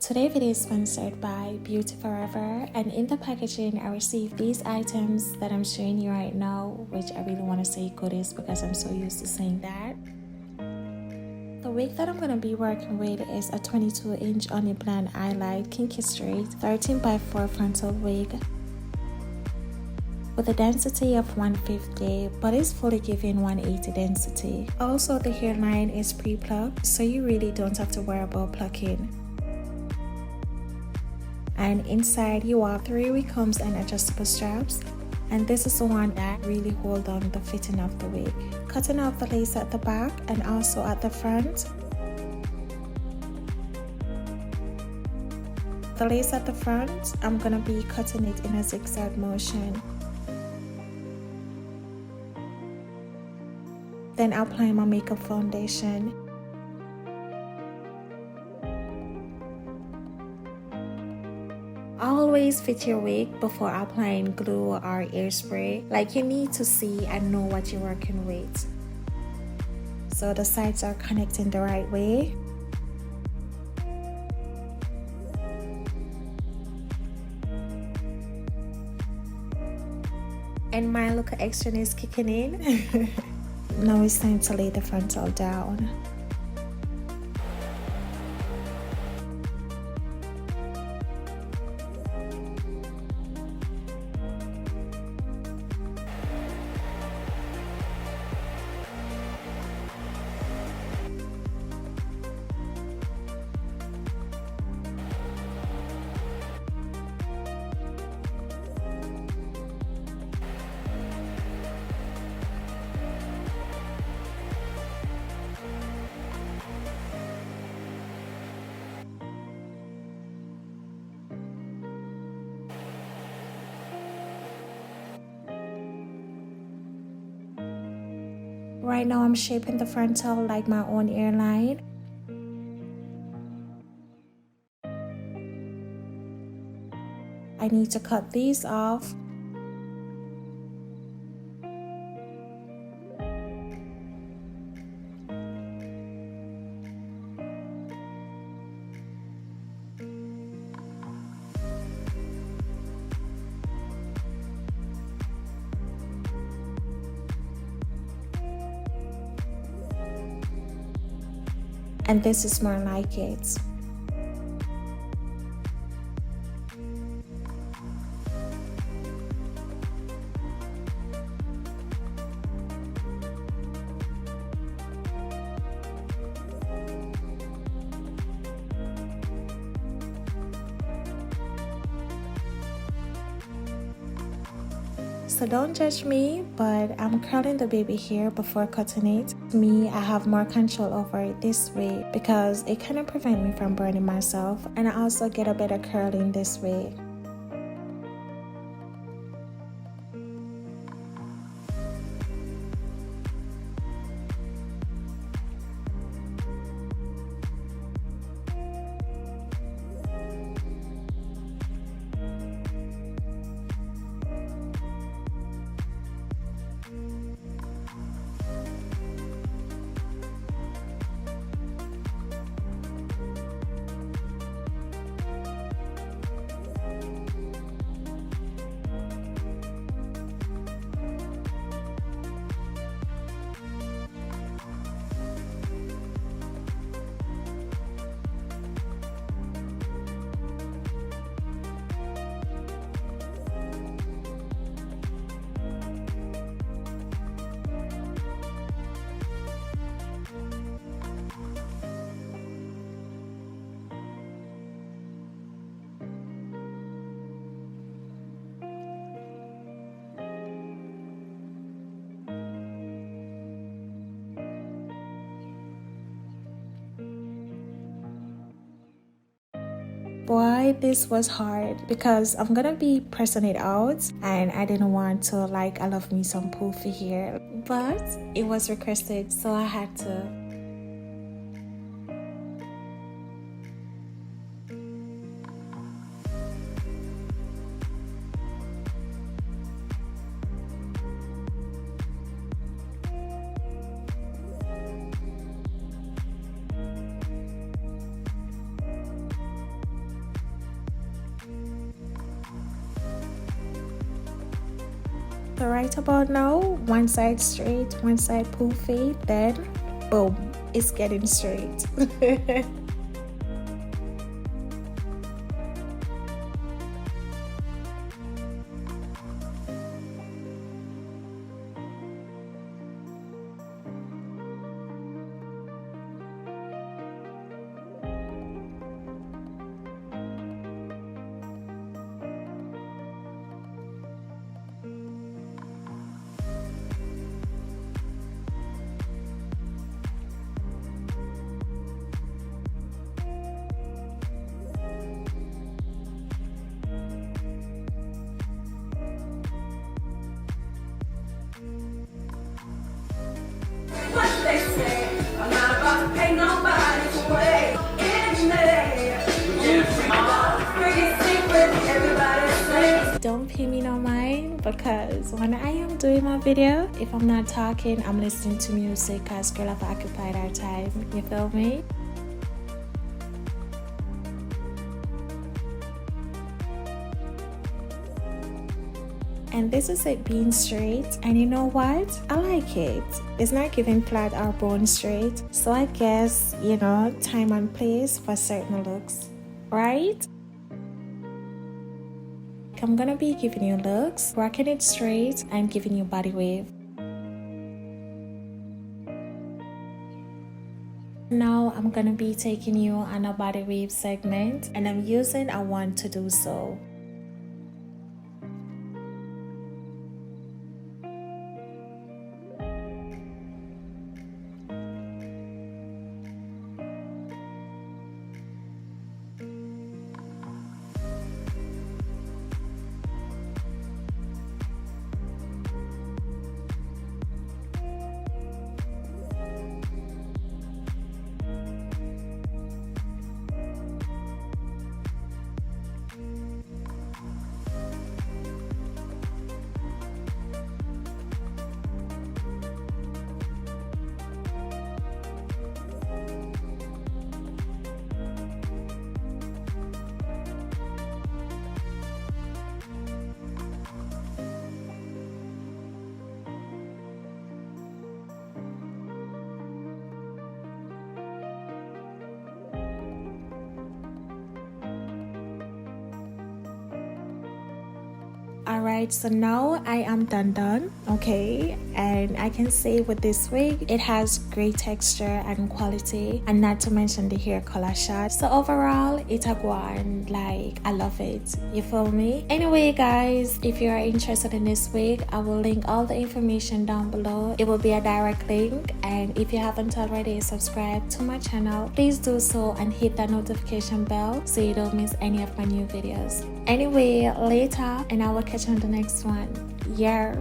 Today's video is sponsored by Beauty Forever, and in the packaging I received these items that I'm showing you right now, which I really want to say goodies because I'm so used to saying that. The wig that I'm going to be working with is a 22-inch Onion Blonde Highlight Kinky Straight 13x4 frontal wig with a density of 150, but it's fully giving 180 density. Also, the hairline is pre-plucked, so you really don't have to worry about plucking. And inside you have 3 wig combs and adjustable straps, and this is the one that really hold on the fitting of the wig. Cutting off the lace at the back and also at the front. The lace at the front, I'm gonna be cutting it in a zigzag motion. Then apply my makeup foundation. Always fit your wig before applying glue or hairspray. Like, you need to see and know what you're working with, so the sides are connecting the right way. And my look extra is kicking in. Now it's time to lay the frontal down. Right now I'm shaping the frontal like my own hairline. I need to cut these off. And this is more like it. So don't judge me, but I'm curling the baby hair before cutting it. Me, I have more control over it this way because it kind of prevents me from burning myself, and I also get a better curling this way. Boy, this was hard because I'm gonna be pressing it out and I didn't want to, like, I love me some poofy hair, but it was requested, so I had to. So right about now, one side straight, one side poofy, then boom, it's getting straight. What they say, I'm not about to pay nobody's way. In there, pretty secret, everybody says. Don't pay me no mind, because when I am doing my video, if I'm not talking, I'm listening to music, because girl, I've occupied our time. You feel me? And this is it being straight, and you know what, I like it. It's not giving flat or bone straight, so I guess, you know, time and place for certain looks, right? I'm gonna be giving you looks, rocking it straight, and giving you body wave. Now I'm gonna be taking you on a body wave segment, and I'm using a wand to do so. Alright, so now I am done, okay, and I can say with this wig, it has great texture and quality, and not to mention the hair color shot. So overall, it's a one, like, I love it, you feel me? Anyway guys, if you are interested in this wig, I will link all the information down below. It will be a direct link, and if you haven't already subscribed to my channel, please do so and hit that notification bell so you don't miss any of my new videos. Anyway, later, and I will catch you on the next one. Yeah.